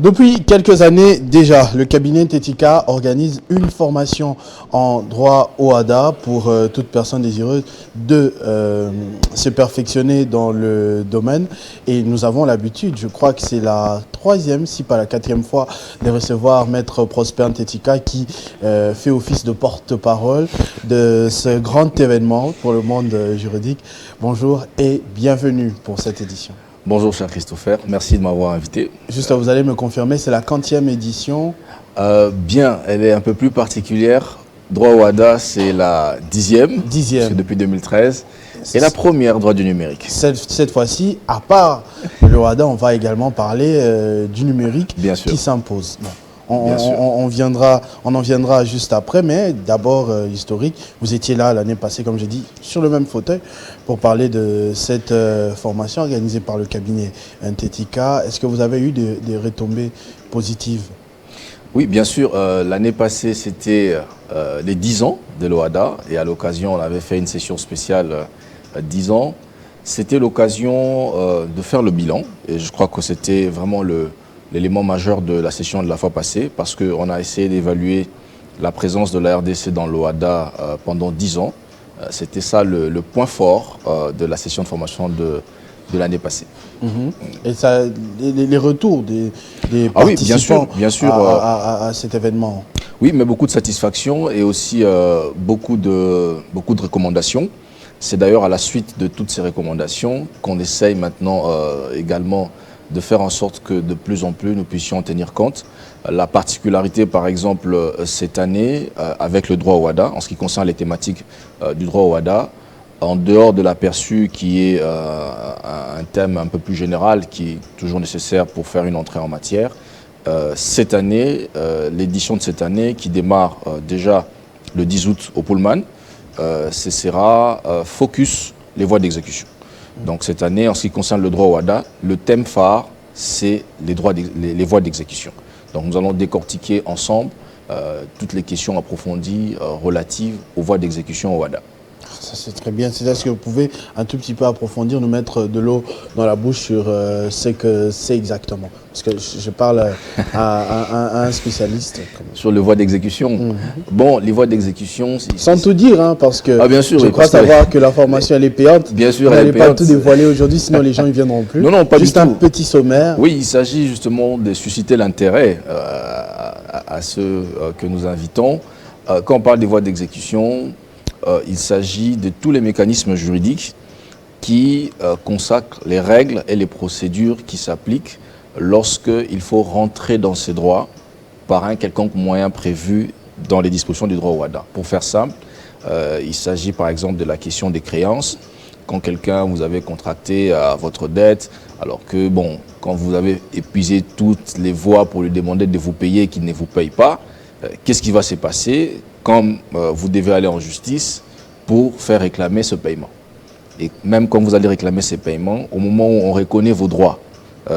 Depuis quelques années déjà, le cabinet Tetika organise une formation en droit OHADA pour toute personne désireuse de se perfectionner dans le domaine. Et nous avons l'habitude, je crois que c'est la troisième, si pas la quatrième fois, de recevoir Maître Prosper Tetika qui fait office de porte-parole de ce grand événement pour le monde juridique. Bonjour et bienvenue pour cette édition. Bonjour cher Christopher, merci de m'avoir invité. Juste, vous allez me confirmer, c'est la 40e édition. Bien, elle est un peu plus particulière. Droit OHADA, c'est la 10e, depuis 2013. Et la première, droit du numérique. Cette fois-ci, à part le OHADA, on va également parler du numérique qui s'impose. Bon. On en viendra juste après, mais d'abord historique. Vous étiez là l'année passée, comme j'ai dit, sur le même fauteuil pour parler de cette formation organisée par le cabinet Tetika. Est-ce que vous avez eu des retombées positives? Oui, bien sûr. L'année passée, c'était les 10 ans de l'OHADA et à l'occasion, on avait fait une session spéciale 10 ans. C'était l'occasion de faire le bilan et je crois que c'était vraiment l'élément majeur de la session de la fois passée, parce qu'on a essayé d'évaluer la présence de la RDC dans l'OHADA pendant 10 ans. C'était ça le point fort de la session de formation de l'année passée. Et ça, les retours des participants bien sûr, à cet événement? Oui, mais beaucoup de satisfaction et aussi beaucoup de recommandations. C'est d'ailleurs à la suite de toutes ces recommandations qu'on essaye maintenant également de faire en sorte que de plus en plus nous puissions en tenir compte. La particularité, par exemple, cette année, avec le droit OHADA, en ce qui concerne les thématiques du droit OHADA, en dehors de l'aperçu qui est un thème un peu plus général, qui est toujours nécessaire pour faire une entrée en matière, cette année, l'édition de cette année, qui démarre déjà le 10 août au Pullman, ce sera Focus, les voies d'exécution. Donc cette année, en ce qui concerne le droit OHADA, le thème phare, c'est les voies d'exécution. Donc nous allons décortiquer ensemble toutes les questions approfondies relatives aux voies d'exécution OHADA. Ça c'est très bien. C'est-à-dire que vous pouvez un tout petit peu approfondir, nous mettre de l'eau dans la bouche sur ce que c'est exactement. Parce que je parle à un spécialiste. Sur les voies d'exécution. Bon, les voies d'exécution... Sans tout dire, hein, parce que bien sûr, je crois savoir que la formation elle est payante. Bien sûr, vous n'allez pas tout dévoiler aujourd'hui, sinon les gens ne viendront plus. Non, pas juste du tout. Un petit sommaire. Oui, il s'agit justement de susciter l'intérêt à ceux que nous invitons. Quand on parle des voies d'exécution, il s'agit de tous les mécanismes juridiques qui consacrent les règles et les procédures qui s'appliquent lorsqu'il faut rentrer dans ces droits par un quelconque moyen prévu dans les dispositions du droit OHADA. Pour faire simple, il s'agit par exemple de la question des créances. Quand quelqu'un vous avez contracté à votre dette, alors que bon, quand vous avez épuisé toutes les voies pour lui demander de vous payer et qu'il ne vous paye pas, qu'est-ce qui va se passer quand vous devez aller en justice pour faire réclamer ce paiement? Et même quand vous allez réclamer ces paiements, au moment où on reconnaît vos droits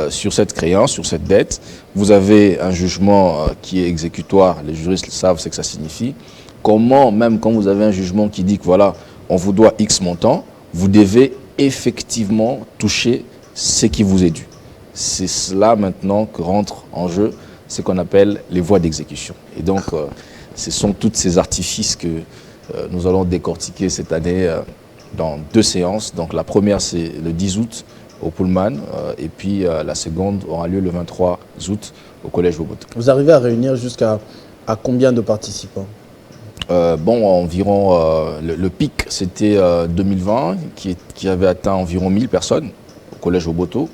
sur cette créance, sur cette dette, vous avez un jugement qui est exécutoire, les juristes savent ce que ça signifie. Comment, même quand vous avez un jugement qui dit que voilà, on vous doit X montant, vous devez effectivement toucher ce qui vous est dû. C'est cela maintenant que rentre en jeu ce qu'on appelle les voies d'exécution. Et donc, ce sont tous ces artifices que nous allons décortiquer cette année dans 2 séances. Donc la première, c'est le 10 août au Pullman, et puis la seconde aura lieu le 23 août au Collège Boboto. Vous arrivez à réunir jusqu'à combien de participants? Environ, le pic, c'était 2020, qui avait atteint environ 1000 personnes au Collège Boboto.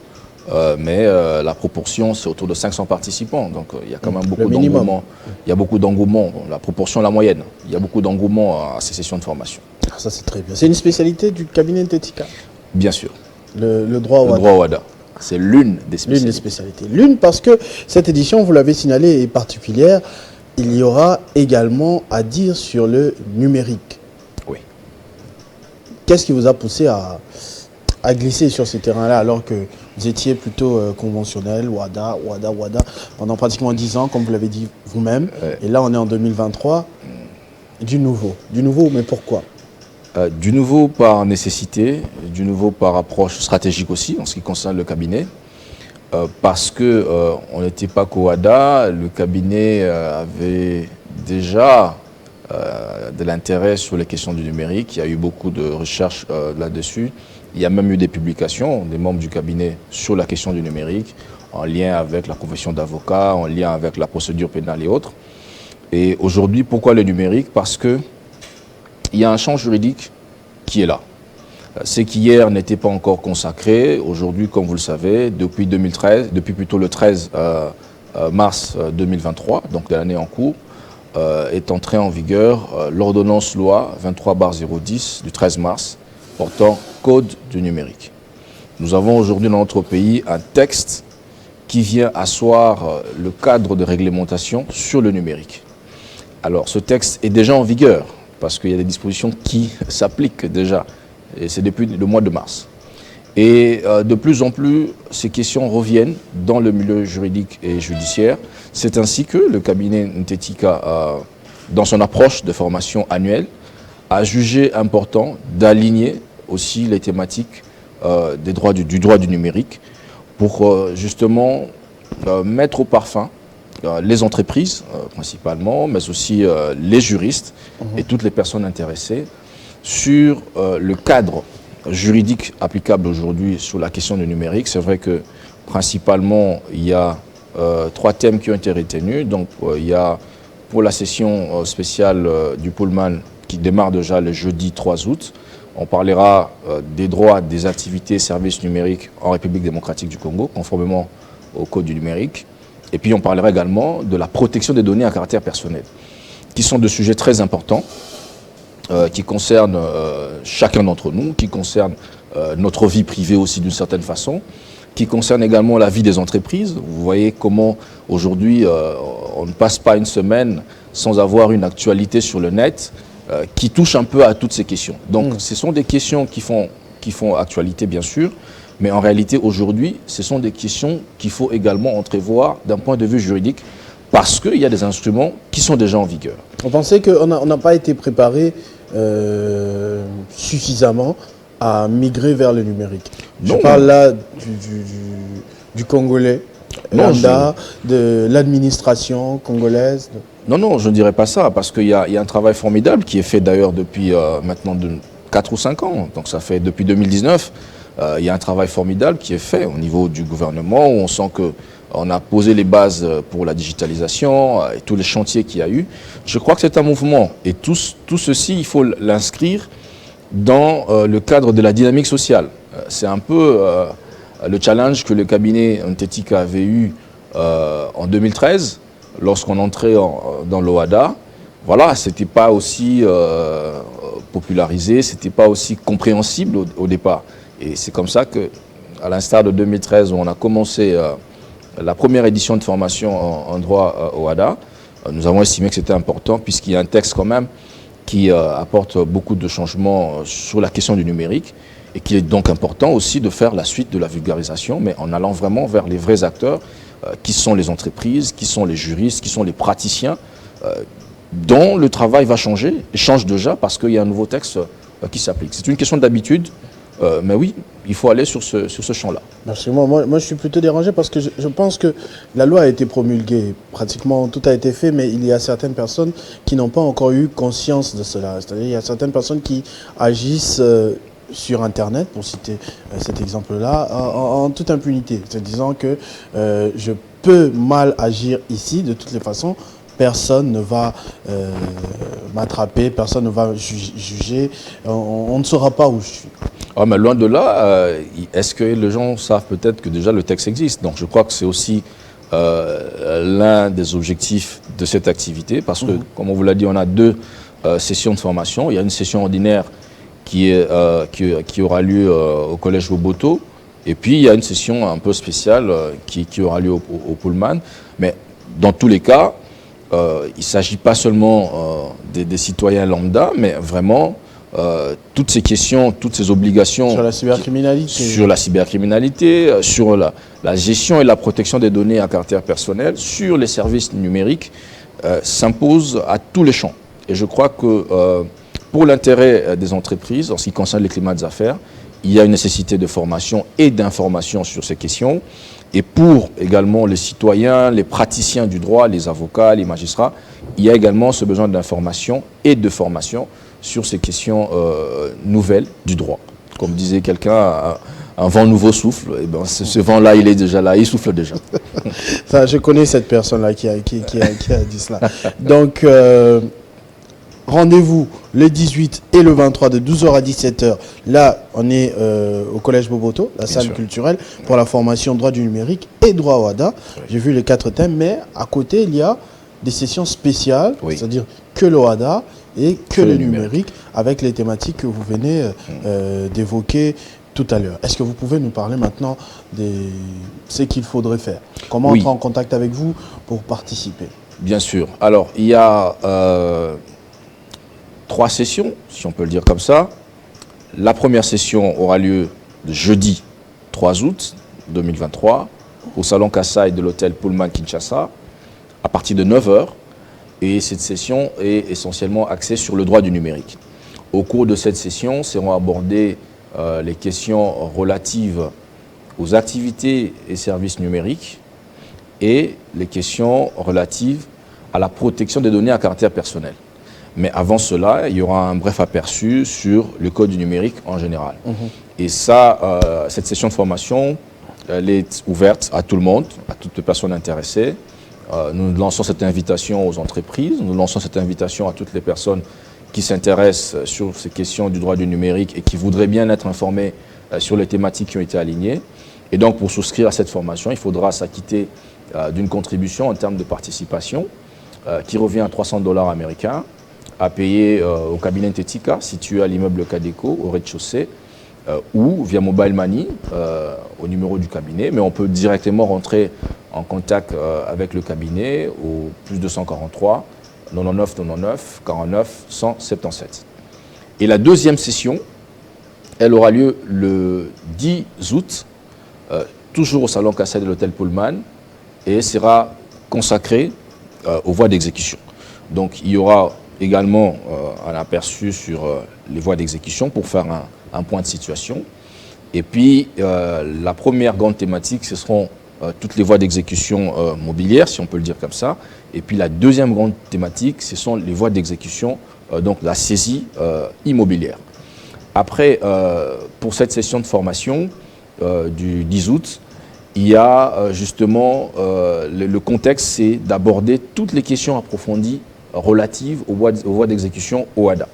Mais la proportion, c'est autour de 500 participants. Donc, il y a quand même beaucoup d'engouement. Il y a beaucoup d'engouement. Bon, la proportion, la moyenne. Il y a beaucoup d'engouement à ces sessions de formation. Ça, c'est très bien. C'est une spécialité du cabinet Tetika? Bien sûr. Le droit OHADA. Le droit OHADA. C'est l'une des spécialités. L'une des spécialités. L'une parce que cette édition, vous l'avez signalé, est particulière. Il y aura également à dire sur le numérique. Oui. Qu'est-ce qui vous a poussé à glisser sur ce terrain-là alors que vous étiez plutôt conventionnel, OHADA, pendant pratiquement 10 ans, comme vous l'avez dit vous-même. Et là, on est en 2023. Du nouveau, mais pourquoi? Du nouveau par nécessité, du nouveau par approche stratégique aussi, en ce qui concerne le cabinet. parce qu'on n'était pas qu'au WADA, le cabinet avait déjà de l'intérêt sur les questions du numérique. Il y a eu beaucoup de recherches là-dessus. Il y a même eu des publications des membres du cabinet sur la question du numérique, en lien avec la profession d'avocat, en lien avec la procédure pénale et autres. Et aujourd'hui, pourquoi le numérique? Parce qu'il y a un champ juridique qui est là. Ce qui hier n'était pas encore consacré, aujourd'hui, comme vous le savez, depuis 2013, depuis plutôt le 13 mars 2023, donc de l'année en cours, est entrée en vigueur l'ordonnance loi 23/010 du 13 mars portant code du numérique. Nous avons aujourd'hui dans notre pays un texte qui vient asseoir le cadre de réglementation sur le numérique. Alors ce texte est déjà en vigueur parce qu'il y a des dispositions qui s'appliquent déjà. Et c'est depuis le mois de mars. Et de plus en plus, ces questions reviennent dans le milieu juridique et judiciaire. C'est ainsi que le cabinet Ntetika, dans son approche de formation annuelle, a jugé important d'aligner aussi les thématiques du droit du numérique pour justement mettre au parfum les entreprises principalement, mais aussi les juristes et toutes les personnes intéressées sur le cadre juridique applicable aujourd'hui sur la question du numérique. C'est vrai que principalement, il y a 3 thèmes qui ont été retenus. Donc, il y a pour la session spéciale du Pullman qui démarre déjà le jeudi 3 août, on parlera des droits des activités et services numériques en République démocratique du Congo, conformément au Code du numérique. Et puis, on parlera également de la protection des données à caractère personnel, qui sont 2 sujets très importants, qui concerne chacun d'entre nous, qui concerne notre vie privée aussi d'une certaine façon, qui concerne également la vie des entreprises. Vous voyez comment aujourd'hui on ne passe pas une semaine sans avoir une actualité sur le net qui touche un peu à toutes ces questions. Donc ce sont des questions qui font actualité bien sûr, mais en réalité aujourd'hui ce sont des questions qu'il faut également entrevoir d'un point de vue juridique parce qu'il y a des instruments qui sont déjà en vigueur. On pensait qu'on n'a pas été préparé suffisamment à migrer vers le numérique. Je parle là du Congolais, lambda, de l'administration congolaise. Non, je ne dirais pas ça, parce qu'il y a un travail formidable qui est fait d'ailleurs depuis maintenant 4 ou 5 ans. Donc ça fait depuis 2019, il y a un travail formidable qui est fait au niveau du gouvernement, où on sent qu'on a posé les bases pour la digitalisation et tous les chantiers qu'il y a eu. Je crois que c'est un mouvement, et tout ceci, il faut l'inscrire dans le cadre de la dynamique sociale. C'est un peu le challenge que le cabinet Ntetika avait eu en 2013, lorsqu'on entrait dans l'OADA. Voilà, c'était pas aussi popularisé, c'était pas aussi compréhensible au départ. Et c'est comme ça que, à l'instar de 2013, où on a commencé la première édition de formation en droit OADA, nous avons estimé que c'était important, puisqu'il y a un texte quand même qui apporte beaucoup de changements sur la question du numérique, et qu'il est donc important aussi de faire la suite de la vulgarisation, mais en allant vraiment vers les vrais acteurs, qui sont les entreprises, qui sont les juristes, qui sont les praticiens, dont le travail va changer, et change déjà parce qu'il y a un nouveau texte qui s'applique. C'est une question d'habitude, mais oui, il faut aller sur ce champ-là. Absolument. Moi, je suis plutôt dérangé parce que je pense que la loi a été promulguée, pratiquement tout a été fait, mais il y a certaines personnes qui n'ont pas encore eu conscience de cela. C'est-à-dire il y a certaines personnes qui agissent sur Internet, pour citer cet exemple-là, en toute impunité, se disant que je peux mal agir ici, de toutes les façons, personne ne va m'attraper, personne ne va juger, on ne saura pas où je suis. Ah, mais loin de là, est-ce que les gens savent peut-être que déjà le texte existe? Donc je crois que c'est aussi l'un des objectifs de cette activité, parce que, comme on vous l'a dit, on a 2 sessions de formation. Il y a une session ordinaire qui aura lieu au collège Boboto, et puis il y a une session un peu spéciale qui aura lieu au Pullman. Mais dans tous les cas, il ne s'agit pas seulement des citoyens lambda, mais vraiment toutes ces questions, toutes ces obligations sur la cybercriminalité, sur la gestion et la protection des données à caractère personnel, sur les services numériques, s'imposent à tous les champs. Et je crois que pour l'intérêt des entreprises, en ce qui concerne les climats des affaires, il y a une nécessité de formation et d'information sur ces questions. Et pour également les citoyens, les praticiens du droit, les avocats, les magistrats, il y a également ce besoin d'information et de formation sur ces questions nouvelles du droit. Comme disait quelqu'un, un vent nouveau souffle, et ben ce vent-là, il est déjà là, il souffle déjà. Ça, je connais cette personne-là qui a dit cela. Donc, rendez-vous le 18 et le 23 de 12h à 17h. Là, on est au Collège Boboto, la salle culturelle, pour la formation droit du numérique et droit au WADA. Oui. J'ai vu les 4 thèmes, mais à côté, il y a des sessions spéciales, oui. C'est-à-dire que le WADA et que le numérique, avec les thématiques que vous venez d'évoquer tout à l'heure. Est-ce que vous pouvez nous parler maintenant de ce qu'il faudrait faire? Comment entrer en contact avec vous pour participer? Bien sûr. Alors, il y a 3 sessions, si on peut le dire comme ça. La première session aura lieu le jeudi 3 août 2023 au Salon Kassai de l'hôtel Pullman Kinshasa à partir de 9h. Et cette session est essentiellement axée sur le droit du numérique. Au cours de cette session seront abordées les questions relatives aux activités et services numériques et les questions relatives à la protection des données à caractère personnel. Mais avant cela, il y aura un bref aperçu sur le code du numérique en général. Et ça, cette session de formation, elle est ouverte à tout le monde, à toutes les personnes intéressées. Nous lançons cette invitation aux entreprises, nous lançons cette invitation à toutes les personnes qui s'intéressent sur ces questions du droit du numérique et qui voudraient bien être informées sur les thématiques qui ont été alignées. Et donc, pour souscrire à cette formation, il faudra s'acquitter d'une contribution en termes de participation qui revient à $300 américains, à payer au cabinet Tetika, situé à l'immeuble Cadeco, au rez-de-chaussée, ou via Mobile Money, au numéro du cabinet. Mais on peut directement rentrer en contact avec le cabinet au +243 99 99 49 177. Et la deuxième session, elle aura lieu le 10 août, toujours au Salon Kassai de l'hôtel Pullman, et sera consacrée aux voies d'exécution. Donc il y aura également un aperçu sur les voies d'exécution pour faire un point de situation. Et puis la première grande thématique, ce seront toutes les voies d'exécution mobilières, si on peut le dire comme ça. Et puis la deuxième grande thématique, ce sont les voies d'exécution, donc la saisie immobilière. Après, pour cette session de formation du 10 août, il y a justement le contexte, c'est d'aborder toutes les questions approfondies relatives aux voies d'exécution OADA.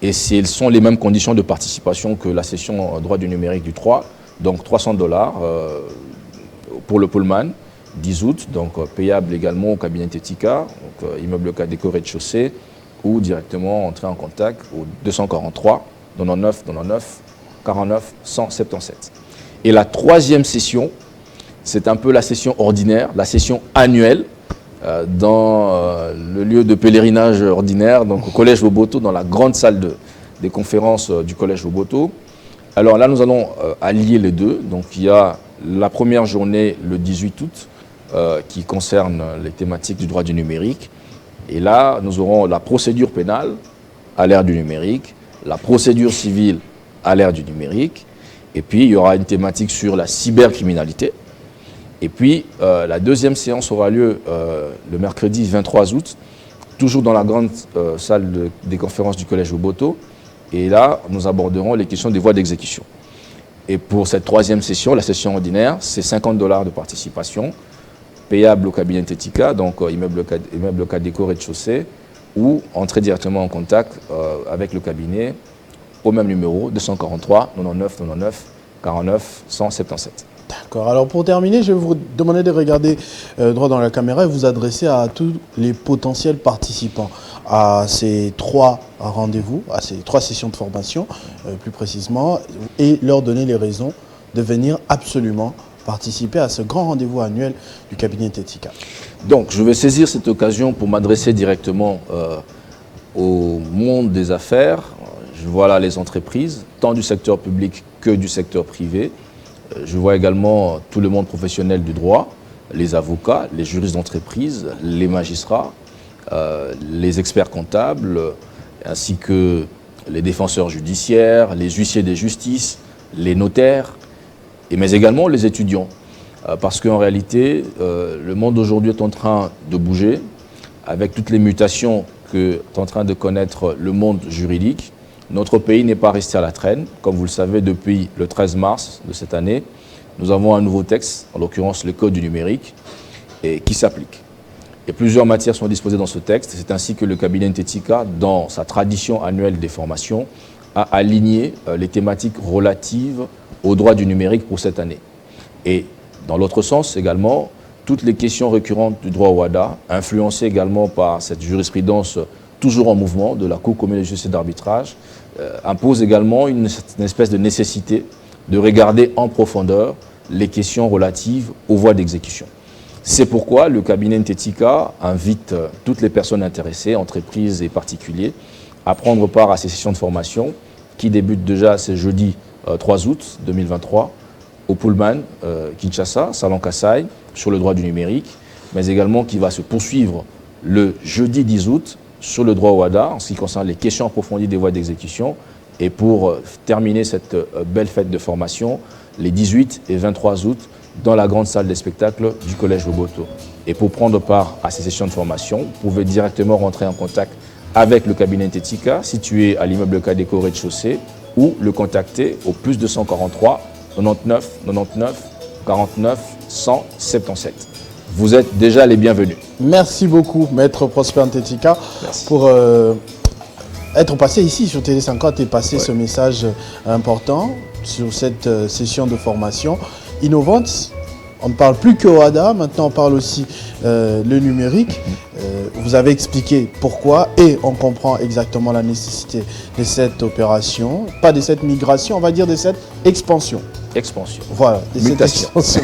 Et ce sont les mêmes conditions de participation que la session droit du numérique du 3, donc $300 pour le Pullman, 10 août, donc payable également au cabinet Tetika, donc immeuble Cadeco rez-de-chaussée, ou directement entrer en contact au 243 99 99 49 177. Et la troisième session, c'est un peu la session ordinaire, la session annuelle, dans le lieu de pèlerinage ordinaire, donc au Collège Boboto, dans la grande salle des conférences du Collège Boboto. Alors là, nous allons allier les deux. Donc il y a la première journée le 18 août qui concerne les thématiques du droit du numérique. Et là, nous aurons la procédure pénale à l'ère du numérique, la procédure civile à l'ère du numérique. Et puis, il y aura une thématique sur la cybercriminalité. Et puis, la deuxième séance aura lieu le mercredi 23 août, toujours dans la grande salle des conférences du Collège Boboto. Et là, nous aborderons les questions des voies d'exécution. Et pour cette troisième session, la session ordinaire, c'est $50 de participation, payable au cabinet Tetika, donc immeuble Cadeco rez-de-chaussée, ou entrer directement en contact avec le cabinet au même numéro, 243 99 99 49 177. D'accord. Alors pour terminer, je vais vous demander de regarder droit dans la caméra et vous adresser à tous les potentiels participants à ces 3 rendez-vous, à ces 3 sessions de formation, plus précisément, et leur donner les raisons de venir absolument participer à ce grand rendez-vous annuel du cabinet Tetika. Donc, je vais saisir cette occasion pour m'adresser directement au monde des affaires. Je vois là les entreprises, tant du secteur public que du secteur privé. Je vois également tout le monde professionnel du droit, les avocats, les juristes d'entreprise, les magistrats, les experts comptables, ainsi que les défenseurs judiciaires, les huissiers des justices, les notaires, mais également les étudiants. Parce qu'en réalité, le monde aujourd'hui est en train de bouger avec toutes les mutations qu'est en train de connaître le monde juridique. Notre pays n'est pas resté à la traîne. Comme vous le savez, depuis le 13 mars de cette année, nous avons un nouveau texte, en l'occurrence le Code du numérique, qui s'applique. Et plusieurs matières sont disposées dans ce texte. C'est ainsi que le cabinet Ntetika, dans sa tradition annuelle des formations, a aligné les thématiques relatives aux droits du numérique pour cette année. Et dans l'autre sens également, toutes les questions récurrentes du droit WADA, influencées également par cette jurisprudence toujours en mouvement de la Cour commune de justice et d'arbitrage, imposent également une espèce de nécessité de regarder en profondeur les questions relatives aux voies d'exécution. C'est pourquoi le cabinet Ntetika invite toutes les personnes intéressées, entreprises et particuliers, à prendre part à ces sessions de formation qui débutent déjà ce jeudi 3 août 2023 au Pullman Kinshasa, Salon Kassai, sur le droit du numérique, mais également qui va se poursuivre le jeudi 10 août sur le droit WADA en ce qui concerne les questions approfondies des voies d'exécution. Et pour terminer cette belle fête de formation, les 18 et 23 août, dans la grande salle des spectacles du Collège Boboto. Et pour prendre part à ces sessions de formation, vous pouvez directement rentrer en contact avec le cabinet Ntetika, situé à l'immeuble Kadeko au rez-de-chaussée, ou le contacter au plus 243 99 99 49 177. Vous êtes déjà les bienvenus. Merci beaucoup, Maître Prosper Ntetika, pour être passé ici sur Télé 50 et passer ce message important sur cette session de formation innovante. On ne parle plus que WADA, maintenant on parle aussi le numérique. Vous avez expliqué pourquoi et on comprend exactement la nécessité de cette opération, pas de cette migration, on va dire de cette expansion. Expansion. Voilà, de cette expansion.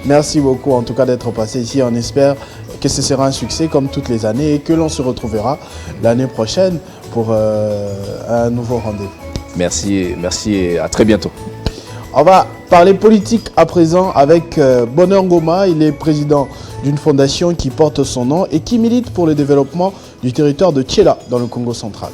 Merci beaucoup en tout cas d'être passé ici. On espère que ce sera un succès comme toutes les années et que l'on se retrouvera l'année prochaine pour un nouveau rendez-vous. Merci et à très bientôt. On va parler politique à présent avec Bonheur Ngoma. Il est président d'une fondation qui porte son nom et qui milite pour le développement du territoire de Tchela dans le Congo central.